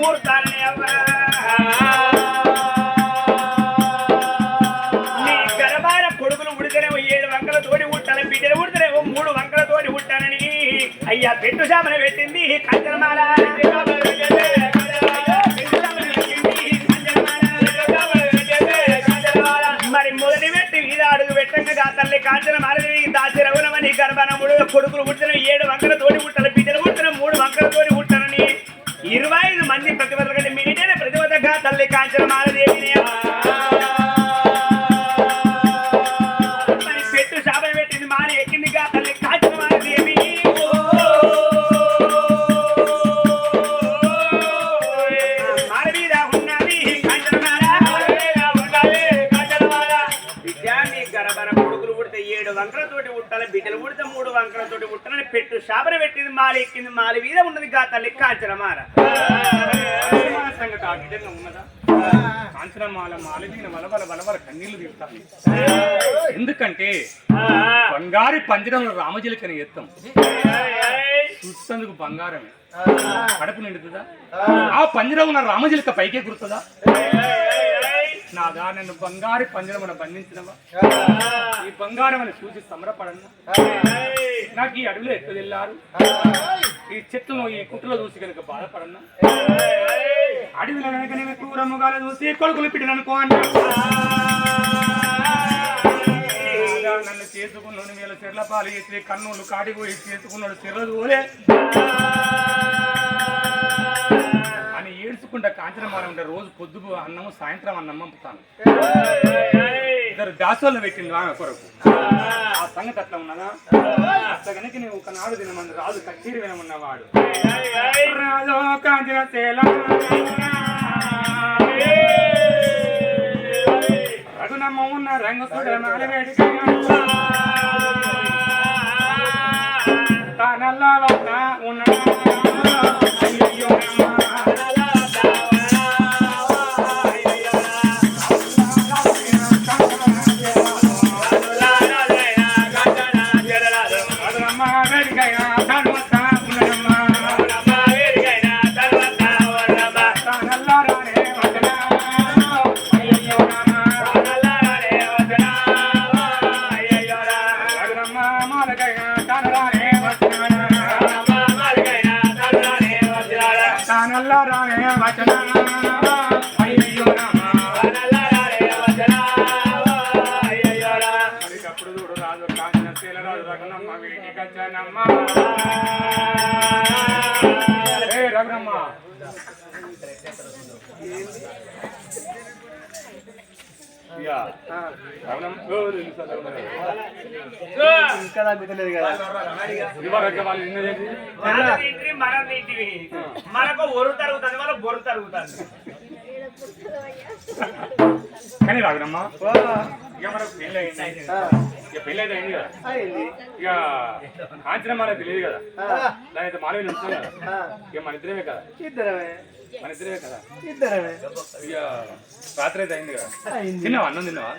ముహూర్తాన్ని అవ్వా నీ గర్భాన కొడుకులు ఉడితేనేమో 7 వంకలతోటి ఉంటాను బిడ్డలు ఉడితేనేమో 3 వంకలతోటి ఉంటానని అయ్యా పెట్టు శాపన పెట్టింది కంచనమాల మరి మొదటి పెట్టి మీద అడుగు పెట్టంగా తల్లి కాంచనమాలదేవి దాచి రఘునమని గర్భనముడు కొడుకులు పుట్టిన 7 వంకలతోటి పుట్టాను బిడ్డలు పుట్టిన 3 వంకలతోటి పుట్టానని 25 మంది ప్రతిభలు కంటే మీటైన ప్రతిభతగా తల్లి కాంచనమాలదేవిని మరి పెట్టు శాపం పెట్టింది మారి ఎక్కిందిగా తల్లి కాంచనమాలదేవి వంకలతోటి పుట్టాలి బిడ్డలు పుడితే 3 వంకలతోటి పుట్టాలని పెట్టు శాపన పెట్టింది మాలి ఎక్కింది మాలి మీద ఉన్నది గా తల్లి కాంచనమాల సంగతి ఆ విధంగా ఉన్నదా కాంచనమాల మాల మీద వలవల కన్నీళ్లు తీరుతాయి ఎందుకంటే బంగారు పంజరంలో రామజిలకని ఎత్తం చూస్తేందుకు బంగారమే కడుపు నిండుతుందా ఆ పంజరం ఉన్న రామజిలక పైకే గుర్తుందా నాదా నన్ను బంగారు పంజరమున బంధించినవా ఈ బంగారమని చూసి సంబరపడన్నా నాకు ఈ అడవిలో ఎత్తు వెళ్ళారు ఈ చెట్లను ఈ కుట్రలో చూసి కనుక బాధపడన్నా అడవిలో కనుక నేను క్రూరముగా చూసి కొడుకులు పిడిననుకో అన్నా నన్ను చేసుకున్నాను వీళ్ళ చెర్ల పాలు చేసి కన్నులు కాడిపోయి చేసుకున్నాడు చెర్రలు ఓలే అని ఏడ్చుకుంటా కాంచనమాల ఉంటే రోజు పొద్దు అన్నము సాయంత్రం అన్నం పంపుతాను 2 దాసోళ్ళు పెట్టింది ఆమె కొరకు ఆ సంగతి అట్లా ఉన్నదా అట్లా కనుక నేను ఒకనాడు తినమని రాజు కచేరి వినమన్నవాడు రాజు కాంచన రఘునమ్మ ఉన్న రంగు తానల్లా ఉన్న రఘునమ్మ మనకు ఒరు తరుగుతుంది వాళ్ళ బొరు తరుగుతుంది కానీ రాఘునమ్మ ఇక మనకు పెళ్ళి అయింది ఇక పెళ్ళి అయితే అయింది కదా ఇక కాంచనమాల తెలియదు కదా దాని మాల మీద ఉంటున్నాం కదా ఇక మన ఇద్దరమే కదా మన ఇద్దరే కదా ఇక రాత్రి అయితే అయింది కదా తిన్నావా అన్నం తిన్నావా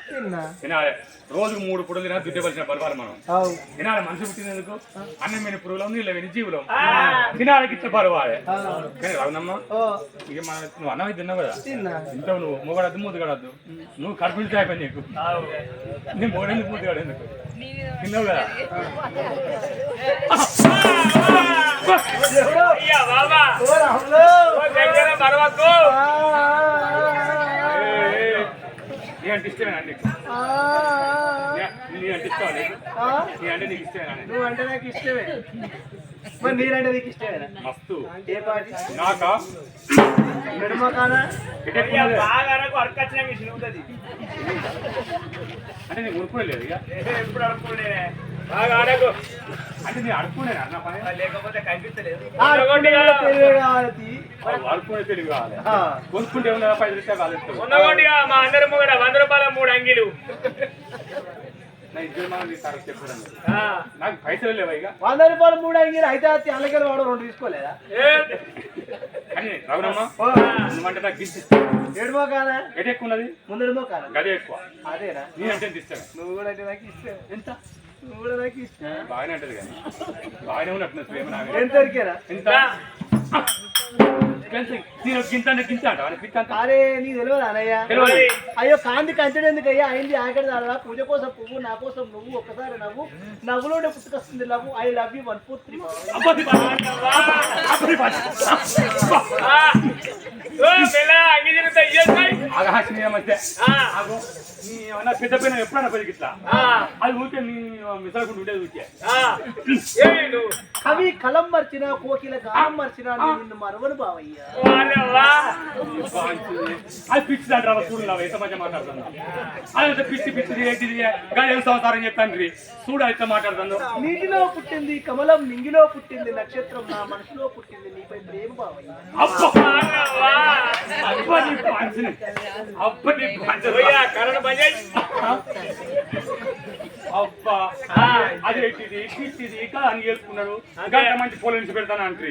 తినాలి రోజుకు 3 పుడలు తినా దుడ్డవలసిన బలపాలి మనం తినాలి మనిషి పుట్టినందుకు అన్నం మీద పురుగులం నీళ్ళ మీద జీవులం తినాలి గిట్ల బలవాలి కానీ రావునమ్మా ఇక మన నువ్వు అన్నం తిన్నావు కదా తింటావు నువ్వు మొగడద్దు మూతగడద్దు నువ్వు కడుపులు అయిపోయి నీకు నేను మొగడెందుకు మూతగాడు ఎందుకు తిన్నావు కదా నీ అంటే ఇష్టమేనా నీకు నీ అంటే ఇష్టమా నీకు నీ అంటే నీకు ఇష్టమేనా నువ్వు అంటే నాకు ఇష్టమే మరి మీరంటే నీకు ఇష్టమేనా మస్తు ఏ పాటి నాకా మెడమకానా బాగా వర్క్ వచ్చిన మిషన్ ఉంటుంది అంటే నీకు ఉరుకులేదు ఇక ఎప్పుడు అనుకోలే బాగా ఆడకు అంటే నేను అడుక్కునే అన్న పని లేకపోతే కనిపించలేదు అడుక్కునే తెలివి కావాలి కొనుక్కుంటే ఏమన్నా 5 రూపాయలు కాలేదు ఉన్నగొండిగా మా అందరి ముంగడ 100 రూపాయల 3 అంగీలు నా ఇద్దరు మనం తరగతి చెప్పడం నాకు పైసలు లేవా ఇక 100 రూపాయలు 3 అంగీలు అయితే అలాగే వాడు 2 తీసుకోలేదా కానీ రఘునమ్మ నువ్వంటే నాకు గిఫ్ట్ ఏడుమో కాదా ఎటు ఎక్కువ ఉన్నది ముందడుమో కాదా గదే ఎక్కువ అదేనా నేనంటే ఎంత ఇష్టమే నువ్వు కూడా అంటే నాకు ఇష్టం ఎంత నువ్వు కూడా నాకు ఇష్టం బాగానే అంటది కానీ బాగానే ఉన్నట్టు ఏమన్నా ఎంత దొరికేనా ఎంత నేను గింత అంటే గింత అంట పిచ్చ అంట అరే నీకు తెలియదు అన్నయ్య తెలియదు. అయ్యో కాంతి కంచడం ఎందుకయ్యా అయింది ఆకలి దాదా పూజ కోసం పువ్వు నా కోసం నువ్వు ఒక్కసారి నవ్వులోనే పుట్టుకొస్తుంది లవ్ ఐ లవ్ యూ 1 4 3 అబ్బది పెద్ద పైన ఎప్పుడన్నా పది ఇట్లా అది ఊరికే నీ మిసలుకుంటూ ఉండేది ఊరికే కవి కలం మర్చిన కోకిల గానం మర్చిన నిన్ను మరవను బావయ్యా అది పిచ్చి అంటారా చూడు ఎంత మంచిగా మాట్లాడుతున్నా అదంతా పిచ్చి పిచ్చి ఏంటిది గాలి సంవత్సరం చెప్తాను చూడు అయితే మాట్లాడుతాను నీటిలో పుట్టింది కమలం నింగిలో పుట్టింది నక్షత్రం నా మనసులో పుట్టింది నీపై ప్రేమ బావయ్యా అబ్బా అదేంటిది పిచ్చిది అని చేసుకున్నాడు మంచి పూల నుంచి పెడతాను అంటే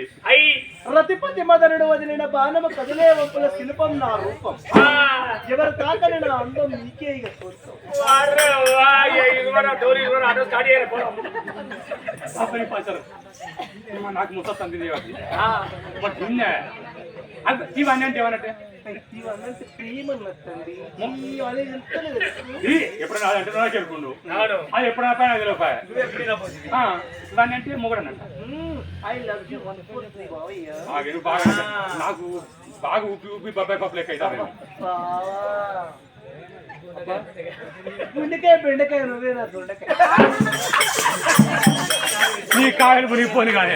రతిపతి మదనుడు వదిలిన బాణము కదిలే వంపుల శిల్పం నా రూపం ఎవరు తాకని నా అందం నీకే ఇక చూస్తాం నాకు ముసంది ఇవన్నీ అంటే ఏమన్నట్టే ఇవన్నీ ప్రేమన్నట్టండి ఎప్పుడైనా అంటే నాకు చెప్పుకుండు అది ఎప్పుడైనా పైన తెలియపాయ ఇవన్నీ అంటే మొగడనంట ఐ లవ్ యూ 1 4 3 బావయ్యా బాగా నాకు బాగా ఊపి ఊపి బొబ్బాయి పప్పు లెక్క అవుతాను గుండెకాయ బెండకాయ నువ్వే నా దొండకాయ నీ కాయలు మునిగిపోను కానీ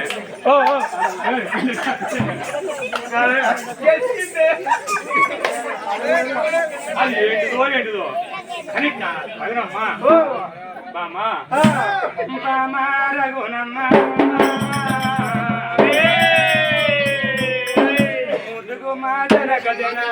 అది ఏంటిదో ఏంటిదో అని అదనమ్మా బామా బామా రఘునమ్మ ముదుగు మాదన గదనా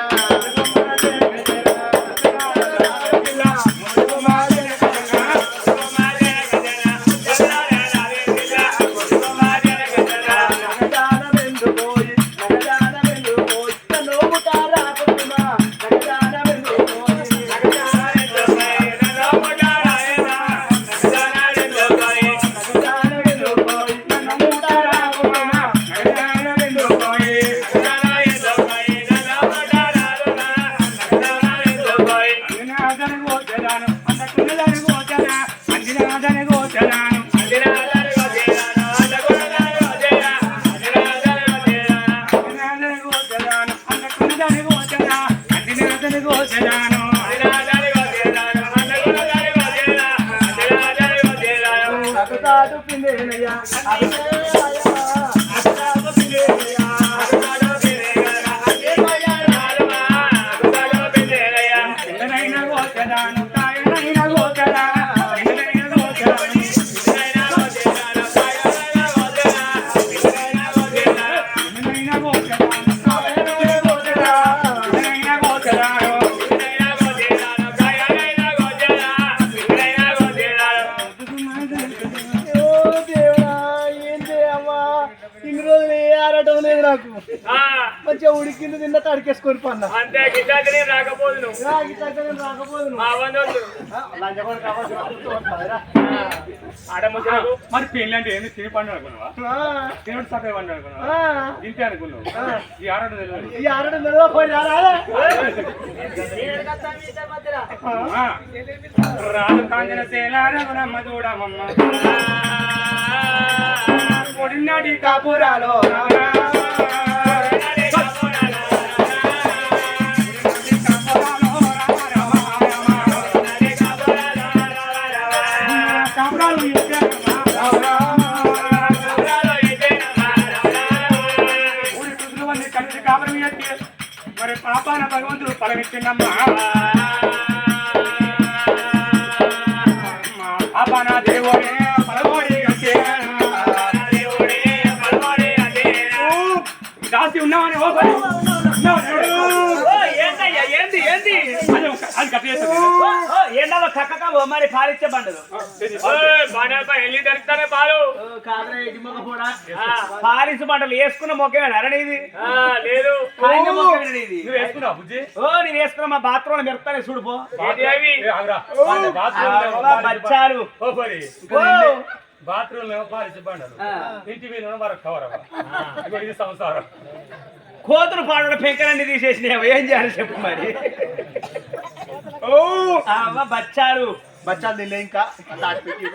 మంచిగా ఉడికింది తిన్న తడికేసుకొని పన్నా అంతే గిట్టాకనే రాకపోదును మరి పెళ్ళి అంటే ఏంది తిని పండు అనుకున్నావా తినడు సపే పండు అనుకున్నావా ఇంతే అనుకున్నావు ఈ ఆరడం తెలియదు ఈ ఆరడం తెలియదు రాదు కాంజన తేలారమ్మ చూడమమ్మ పొడినాటి కాపురాలో మరి పాపాన భగవంతుడు పలవిచ్చిందమ్మా పాపాన దేవుడే పలవడి దాసి ఉన్నామని ఓ ఏంది ఏంది అది కట్టేస్తుంది ఏంటో కక్కగా మరి పాలిచ్చే పండుగ వెళ్ళి దొరుకుతానే పాలు పాలిసు పంటలు వేసుకున్న మొక్కమేనా అరణిది లేదు నువ్వు వేసుకున్నావు బుజ్జి నేను వేసుకున్నా మా బాత్రూమ్ లో మెరుతానే చూడుపో బచ్చారు బాత్రూమ్ లో పాలిసి బండలు ఇంటి మీద వరకు కవర్ ఇది సంసారం కోతులు పాడు పెంకలన్నీ తీసేసినావు ఏం చేయాలి చెప్పు మరి. ఓ అవ్వ బచ్చాలు బచ్చాలు తినలే ఇంకా దాచిపెట్టి.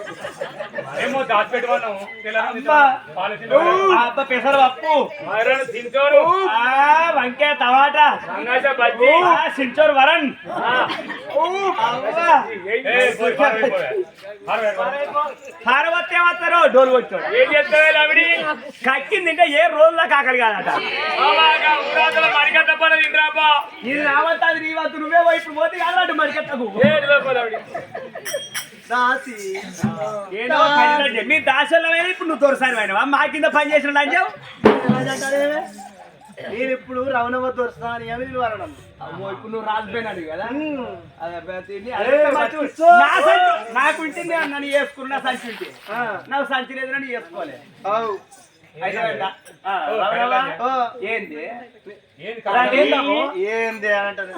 ఏమో దాచిపెట్టుకున్నాం అబ్బ పెసరు పప్పు తింటోరు వంకాయ టమాటా బజ్జీ సించోరు వరన్ హారవత్తే వస్తారు డోలు కొట్టాడు ఏం చేస్తావే లవిడి కక్కింది ఇంకా ఏ రోజులా కాకలి కాదట. మరిగట్ట పని తింటాపా ఇది రావద్దు అది నీ వద్దు నువ్వే వైపు పోతే కాదు మరికట్టకు దాసి ఏదో పని మీ దాసమైన ఇప్పుడు నువ్వు తోరసారి అయినవా మా కింద పని చేసిన అంజావు. నేను ఇప్పుడు రవణమ్మ దొరుకుతా అని ఏమి నిలవరణం. అమ్మో ఇప్పుడు నువ్వు రాజుపోయినాడు కదా అదే నాకు ఉంటుంది నన్ను వేసుకున్నా సంచి ఉంటే నాకు సంచి లేదు నన్ను వేసుకోలే. ఏంది ఏంది అంటారు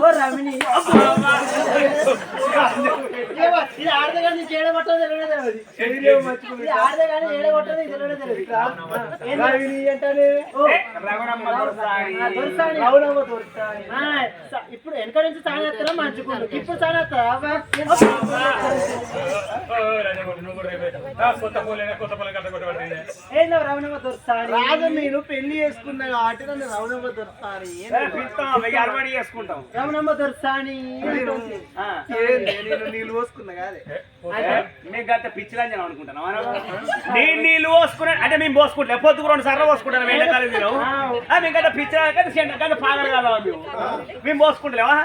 ఇప్పుడు వెనక నుంచి సాగేస్తారా మంచుకుంటు ఇప్పుడు సాగేస్తారా ఏందో రవణమ్మ దొరుకుతాను రాజు నేను పెళ్లి చేసుకున్నా కాబట్టి నన్ను రవణమ్మ దొరుకుతాను చేసుకుంటాం. రవణమ్మ దొరుకుతాని నేను నీళ్ళు పోసుకున్నా కాదే మేము గత పిచ్చిలంజనం అనుకుంటున్నాం. నేను నీళ్ళు పోసుకున్నా అంటే మేము పోసుకుంటా పొద్దుకు 2 సార్లు పోసుకుంటాను ఎండాకాలం మీరు మేము గత పిచ్చి గత పాగలు కాదా మేము పోసుకుంటలేవా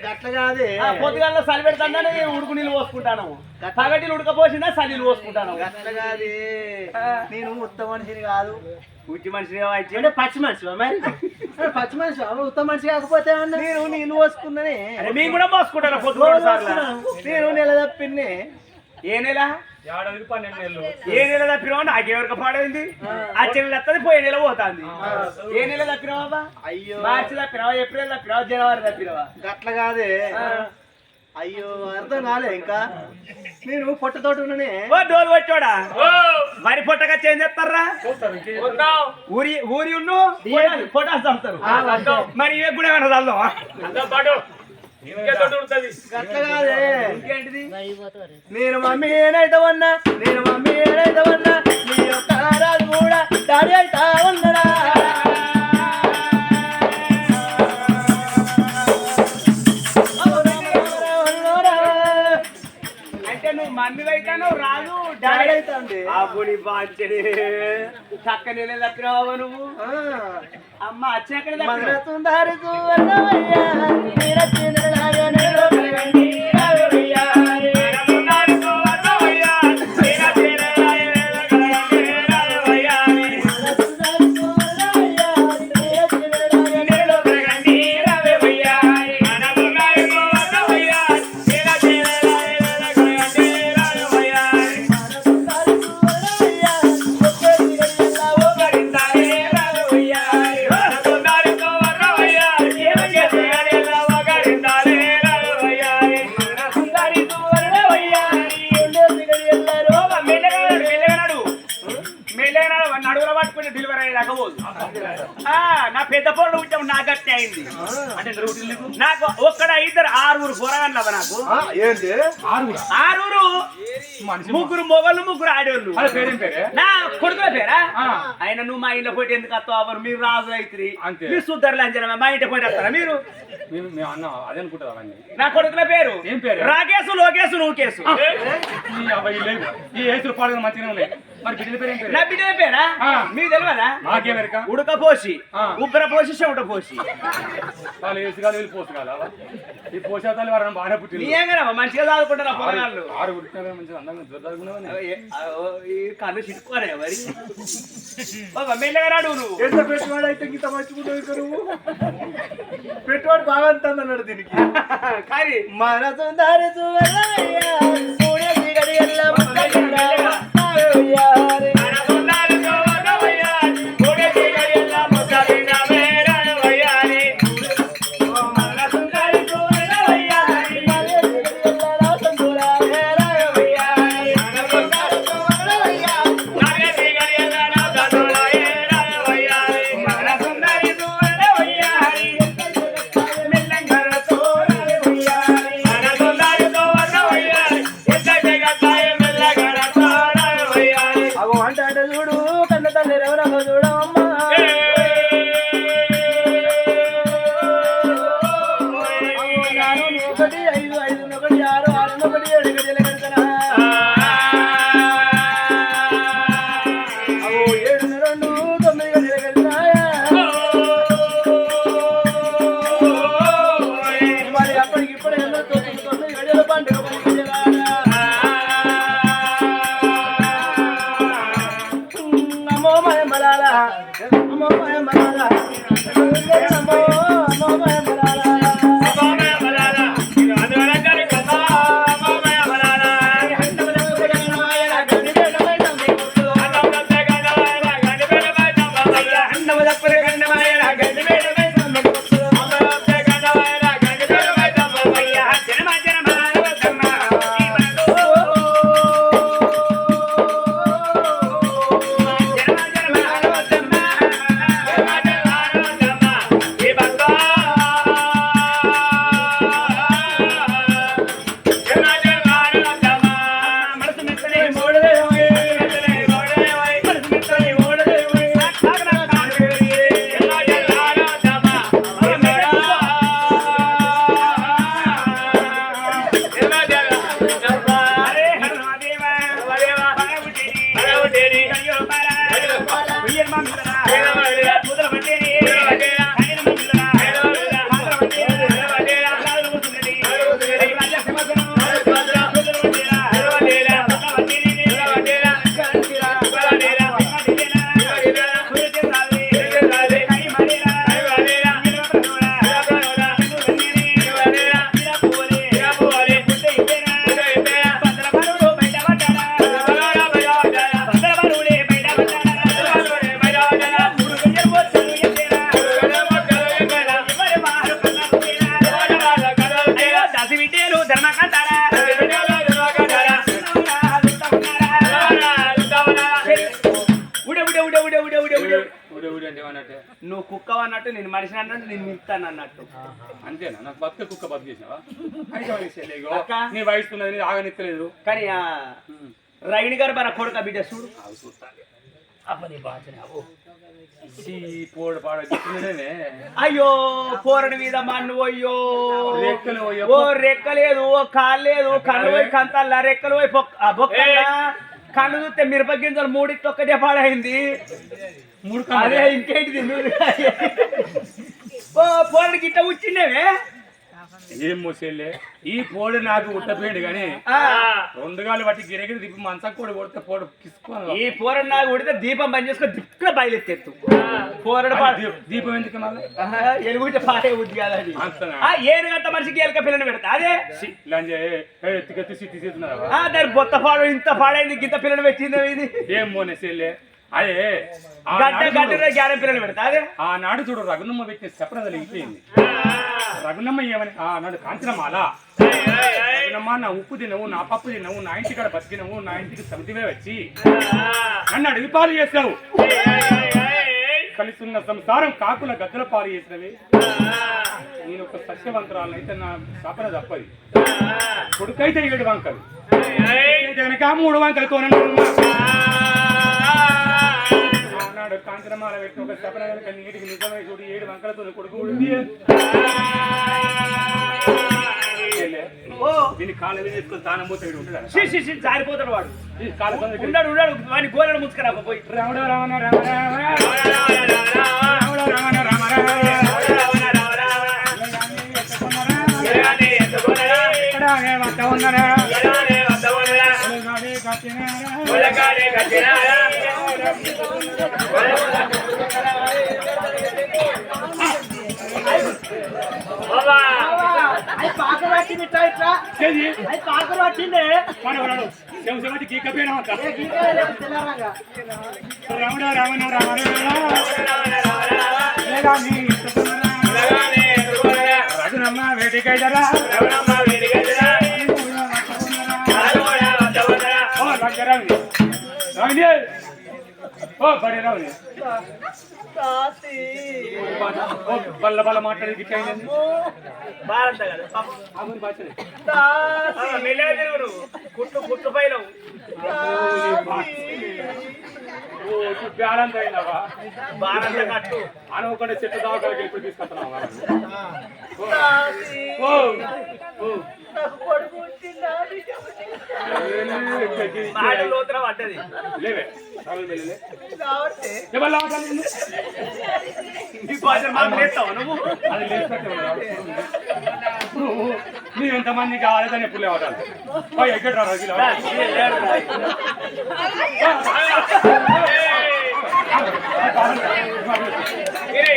గట్ల కాదే పొద్దుగాల్లో చలి పెడతానే ఉడుకు నీళ్ళు పోసుకుంటాను పగటి ఉడకపోసిందా చలి పోసుకుంటాను. గట్ల కాదే నేను ఉత్తమ మనిషిని కాదు ఉచ్చి మనిషి అంటే పచ్చి మనిషి మరి పచ్చి మనిషి ఉత్తమ మనిషి కాకపోతే నేను నీళ్ళు పోసుకున్నానే మేము కూడా పోసుకుంటాను పొద్దు 2 సార్లు. నేను నెల తప్పిన్నే. ఏ నెల 12 నెలలు ఏ నెల తప్పినావా నాకెవరికి పాడైంది ఆ చెల్లి తప్పది పోయే నెల పోతుంది. ఏ నెల తప్పినావా అయ్యో మార్చి తప్పినావా ఏప్రిల్ తప్పినావా జనవరి తప్పినావా గట్ల కాదే అయ్యో అర్థం కాలే ఇంకా నేను పొట్టతోటి ఉన్నానే. ఓ డోలు వచ్చాడా వరి పొట్టగా చేంజ్ చేస్తారా ఊరి ఊరి ఉన్ను పొటాస్ చల్లుతారు మరి ఇవే కూడా ఏమైనా చల్దామా గట్ల కాదే ఇంకేంటిది నేను మమ్మీ ఏనైతే ఉన్నా నేను మమ్మీ ఏనైతే ఉన్నా నీ యొక్క రాజు కూడా డాడీ అయితా ఉన్నాడా అంటే నువ్వు మమ్మీ అయితాను రాదు డాడీ డాడీ అయితా అండి. అబ్బుని బాంచడి చక్క నెల తప్పినావా నువ్వు అమ్మ వచ్చిన మగరతుందారు సువర్ణమయ్యా నీరచినలాగా నేను వెలగండి రావయ్యా. నడుగుల పట్టుకుని డెలివరీ అయ్యేదాకా పోదు. నా పెద్ద పొరలు ఉంటే నా గట్టి అయింది అంటే నాకు ఒక్కడ 6 కూరగాయలు నాకు ఏంటి 6 ముగ్గురు మొగలు 3 ఆడేళ్ళు నా కొడుకుల పేరా ఆయన నువ్వు మా ఇంట్లో పోయి ఎందుకు వస్తావు మీరు రాజు అయితే మీరు సుద్దరులు అంజనమా మా ఇంటి పోయి వస్తారా మీరు అదే అనుకుంటా నా కొడుకుల పేరు ఏం పేరు రాకేశు లోకేశు నువ్వుకేసు ఈ ఏసులు పాడగా మంచిగా ఉన్నాయి మరి బిడ్డల పేరు ఏం పేరు నా బిడ్డల పేరా మీకు తెలియదా మాకేమెరక ఉడకపోసి ఉబ్బరపోసి చెమటపోసి వాళ్ళు ఏసుగాలు వీళ్ళు పోసుగాల ఈ పోషాతాలు వారు బాగానే పుట్టింది నీయంగా మంచిగా చదువుకుంటారా పొరగాళ్ళు 6 పుట్టిన మంచిగా అందంగా చదువుకున్నావు ఈ కన్ను చిట్టుకోనే మరి మెల్లగా రాడు నువ్వు ఎంత పెట్టుబడి అయితే ఇంత మంచుకుంటావు నువ్వు పెట్టుబడి బాగా అంటున్నాడు దీనికి కానీ మన సుందరి సువర్ణమయ్యా సూర్య చీకటి ఎల్లా ముక్కలిందా రావయ్యారే. ఒకటి 5 5 ఒకటి 6 6 ఒకటి 7 గడియలు కడతానా 7 2 9 గడియలు కడతానా మరి అప్పటికి ఇప్పుడు ఎన్నో 9 గడియల పండుగ అమ్మో మాయ మలాలా అమ్మో మాయ మలాలా అమ్మో అమ్మో మాయ మలాలా నువ్వు కుక్క అన్నట్టు నేను మనిషి అన్నట్టు నేను మిగుతాను అన్నట్టు అంతేనా నాకు బతుక కుక్క బతుకు చేసినావా నీ వయసు ఉన్నది ఆగనిత్తలేదు కానీ రైణి గారు మన కొడుక బిడ్డ చూడు పోడు పాడ అయ్యో పోరడి మీద మన్ను పోయ్యో ఓ రెక్కలేదు ఓ కాలు లేదు కళ్ళు పోయి కంతల్లా రెక్కలు పోయి బొక్క కళ్ళు చూస్తే మిరప గింజలు మూడికి ఒక్కటే పాడైంది అదే ఇంకేంటిది ఓ పోరడికి ఇట్లా కూర్చుండేవే ఏం మోసేళ్ళే ఈ పోడు నాకు ఉట్టపోయాడు కానీ 2 గాలు బట్టి గిరగిరి దిప్పి మంచం కూడా కొడితే పోడు కిసుకోవాలి ఈ పోరడు నాకు కొడితే దీపం బంద్ చేసుకొని దిక్కున బయలుత్తెత్తు పోరడు దీపం ఎందుకు మళ్ళీ ఎలుగుంటే పాడే ఉద్యోగాలు 7 గంట మనిషికి ఎలక పిల్లని పెడతా అదే తీసేస్తున్నారా దాని బొత్త పాడు ఇంత పాడైంది గింత పిల్లని పెట్టింది ఇది ఏం మోనేసేళ్ళే అదే గ్యారెం పిల్లలు పెడతా అదే ఆనాడు చూడు రఘునమ్మ పెట్టిన చెప్పడం అయిపోయింది రఘునమ్మ ఏమని ఆనాడు కాంచనమాల రఘునమ్మ నా ఉప్పు తినవు నా పప్పు తినవు నా ఇంటి కాడ బతికినవు నా ఇంటికి సమితివే వచ్చి నన్ను అడిగి పాలు చేసావు కలిసిన్న సంసారం కాకుల గద్దల పాలు చేసినవి నేను ఒక సత్యవంతరాలను అయితే నా శాపన తప్పది కొడుకైతే 7 వంకలు వెనక 3 వంకలు ఆనాడు కాంచనమాల పెట్టి ఒక శపన కనుక నీటికి నిజమై చూడు 7 వంకలతో కొడుకు ఉడిది దీని కాళ్ళ మీద తీసుకొని తానం పోతే ఉంటాడు జారిపోతాడు వాడు కాళ్ళ ఉన్నాడు ఉన్నాడు వాడిని గోరడు ముసుకురా పోయి రాముడు రావణ రామ రావణ రామ పాకలు పట్టింది ఇట్లా ఇట్లా అది పాకలు పట్టింది రాముడ రావణ రామ రఘునమ్మ వేదికైదరా ఓ బడి రావుని బల్ల బల్ల మాట్లాడి భారత కదా కుట్టు కుట్టు పైన ఇప్పుడు బ్యాలెన్స్ అయిందవా బాగా కట్టు అనుకుంటే చెట్టు దావకాలకి ఎప్పుడు తీసుకొస్తున్నావు నాకు కొడుకు పుట్టిందా? బాగా లోతున పడ్డది లేవే రావులు వెళ్ళలే కాబట్టి ఎవరు లావాలి నీ బాధ్యత మాకు లేస్తావా నువ్వు అది లేకపోతే నువ్వు ఎంతమంది కావాలని ఎప్పుడు లేవాలి ఎక్కడ రాజు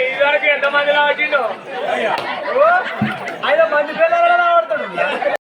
ఇదివరకు ఎంతమంది రావట్టిండో అయ్యా 5 మంది పిల్లలు ఆడుతాడు